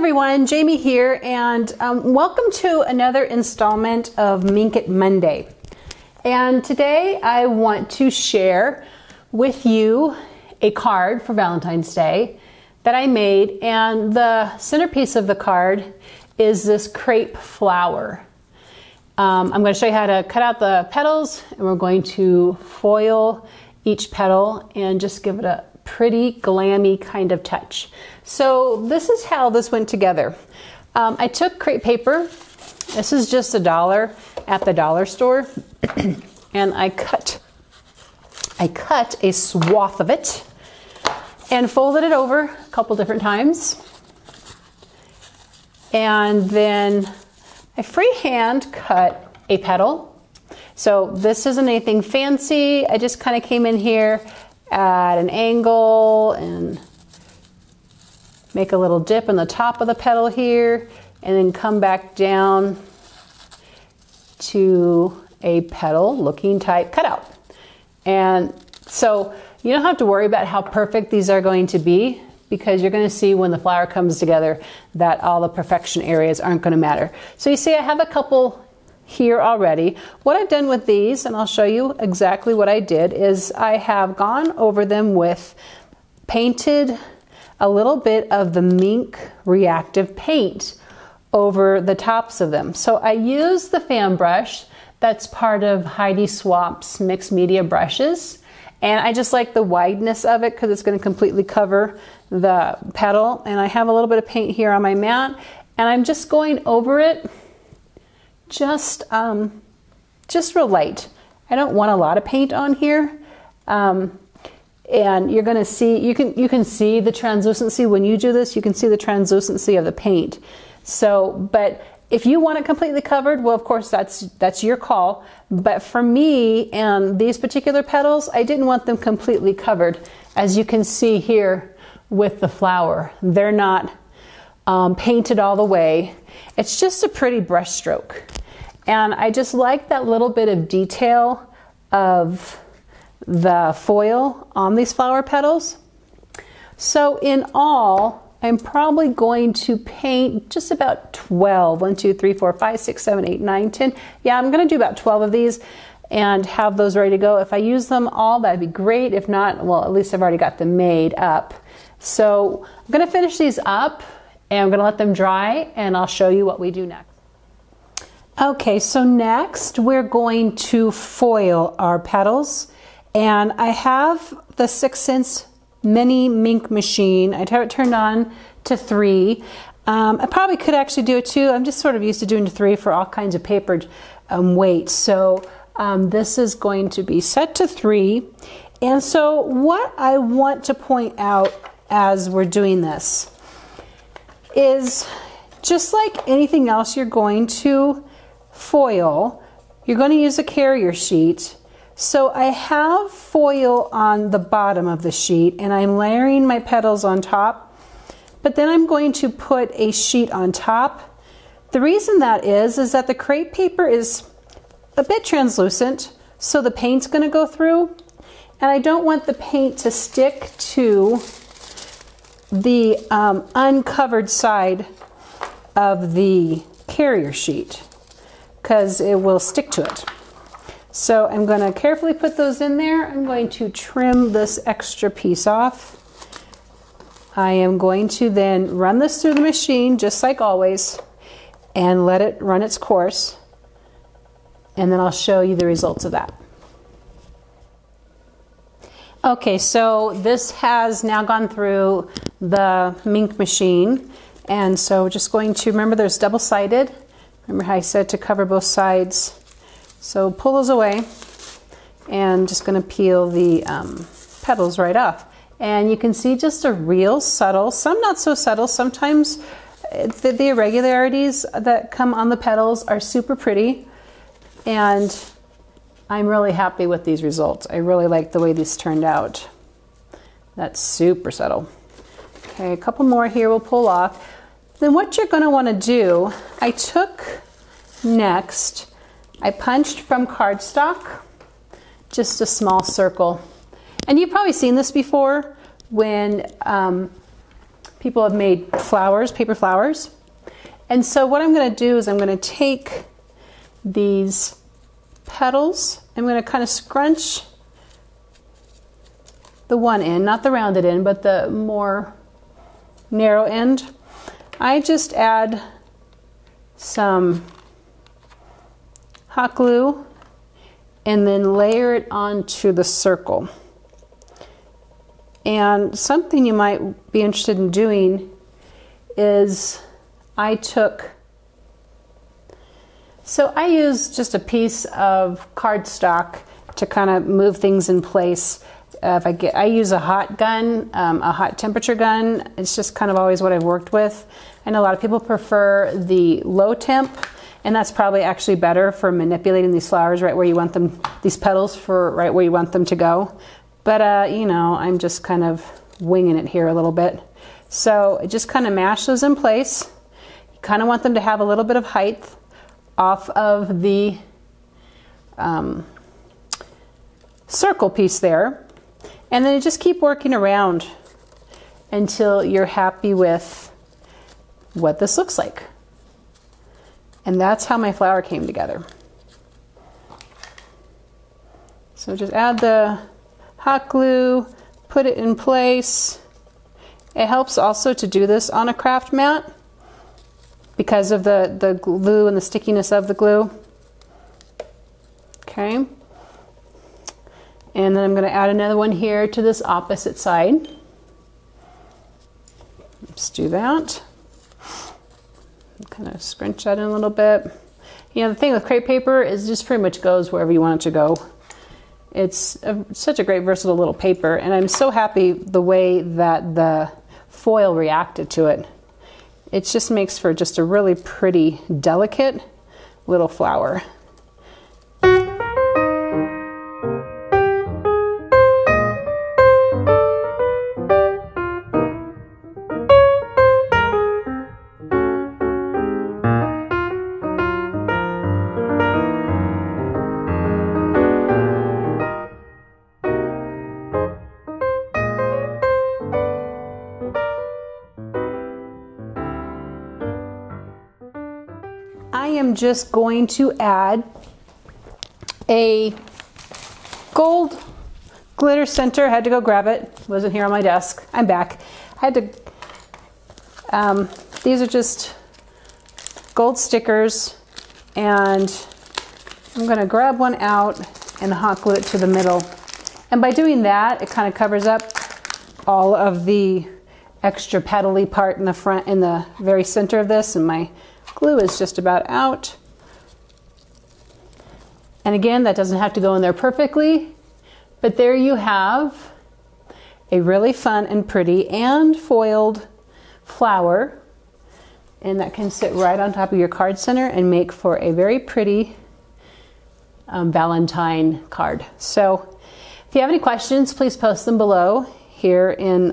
everyone, Jamie here, and welcome to another installment of Minc It Monday. And today I want to share with you a card for Valentine's Day that I made, and the centerpiece of the card is this crepe flower. I'm going to show you how to cut out the petals, and we're going to foil each petal and just give it a pretty glammy kind of touch. So this is how this went together. I took crepe paper. This is just $1 at the dollar store, and I cut a swath of it and folded it over a couple different times, and then I freehand cut a petal. So this isn't anything fancy. I just kind of came in here at an angle and make a little dip in the top of the petal here, and then come back down to a petal looking type cutout. And so you don't have to worry about how perfect these are going to be, because you're going to see when the flower comes together that all the perfection areas aren't going to matter. So you see I have a couple here already. What I've done with these, and I'll show you exactly what I did, is I have gone over them with painted a little bit of the Minc Reactive paint over the tops of them. So I used the fan brush that's part of Heidi Swapp's mixed media brushes, and I just like the wideness of it because it's going to completely cover the petal. And I have a little bit of paint here on my mat, and I'm just going over it just real light. I don't want a lot of paint on here. And you're going to see, you can see the translucency when you do this. You can see the translucency of the paint. So, but if you want it completely covered, well, of course, that's your call. But for me and these particular petals, I didn't want them completely covered. As you can see here with the flower, they're not painted all the way. It's just a pretty brush stroke. And I just like that little bit of detail of the foil on these flower petals. So in all, I'm probably going to paint just about 12. 1, 2, 3, 4, 5, 6, 7, 8, 9, 10. Yeah, I'm going to do about 12 of these and have those ready to go. If I use them all, that'd be great. If not, well, at least I've already got them made up. So I'm going to finish these up, and I'm going to let them dry, and I'll show you what we do next. Okay, so next we're going to foil our petals, and I have the 6-sense mini Minc machine. I have it turned on to 3. I probably could actually do it 2. I'm just sort of used to doing 3 for all kinds of papered weights. So this is going to be set to 3. And so what I want to point out as we're doing this is, just like anything else you're going to foil, you're going to use a carrier sheet. So I have foil on the bottom of the sheet, and I'm layering my petals on top, but then I'm going to put a sheet on top. The reason that is that the crepe paper is a bit translucent, so the paint's going to go through, and I don't want the paint to stick to the uncovered side of the carrier sheet, because it will stick to it. So I'm going to carefully put those in there. I'm going to trim this extra piece off. I am going to then run this through the machine, just like always, and let it run its course. And then I'll show you the results of that. Okay, so this has now gone through the Minc machine. And so we're just going to, remember there's double-sided. Remember how I said to cover both sides. So pull those away, and just going to peel the petals right off. And you can see just a real subtle, some not so subtle, sometimes the irregularities that come on the petals are super pretty. And I'm really happy with these results. I really like the way these turned out. That's super subtle. Okay, a couple more here we'll pull off. Then what you're going to want to do, I took next, I punched from cardstock just a small circle. And you've probably seen this before when people have made flowers, paper flowers. And so what I'm going to do is I'm going to take these petals, I'm going to kind of scrunch the one end, not the rounded end, but the more narrow end. I just add some hot glue and then layer it onto the circle. And something you might be interested in doing is I used just a piece of cardstock to kind of move things in place. I use a hot gun, a hot temperature gun. It's just kind of always what I've worked with. I know a lot of people prefer the low temp, and that's probably actually better for manipulating these flowers right where you want them, these petals for right where you want them to go. But you know, I'm just kind of winging it here a little bit. So I just kind of mash those in place. You kind of want them to have a little bit of height off of the circle piece there. And then you just keep working around until you're happy with what this looks like. And that's how my flower came together. So just add the hot glue, put it in place. It helps also to do this on a craft mat because of the glue and the stickiness of the glue. Okay. And then I'm going to add another one here to this opposite side. Let's do that. Kind of scrunch that in a little bit. You know, the thing with crepe paper is it just pretty much goes wherever you want it to go. It's such a great versatile little paper, and I'm so happy the way that the foil reacted to it. It just makes for just a really pretty, delicate little flower. I am just going to add a gold glitter center. I had to go grab it. It wasn't here on my desk. I'm back. I had to, these are just gold stickers, and I'm going to grab one out and hot glue it to the middle. And by doing that, it kind of covers up all of the extra petally part in the front, in the very center of this, and my glue is just about out. And again, that doesn't have to go in there perfectly, but there you have a really fun and pretty and foiled flower, and that can sit right on top of your card center and make for a very pretty Valentine card. So if you have any questions, please post them below here in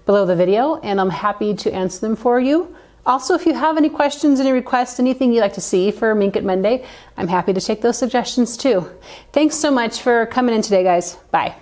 below the video, and I'm happy to answer them for you. Also, if you have any questions, any requests, anything you'd like to see for Minc It Monday, I'm happy to take those suggestions too. Thanks so much for coming in today, guys. Bye.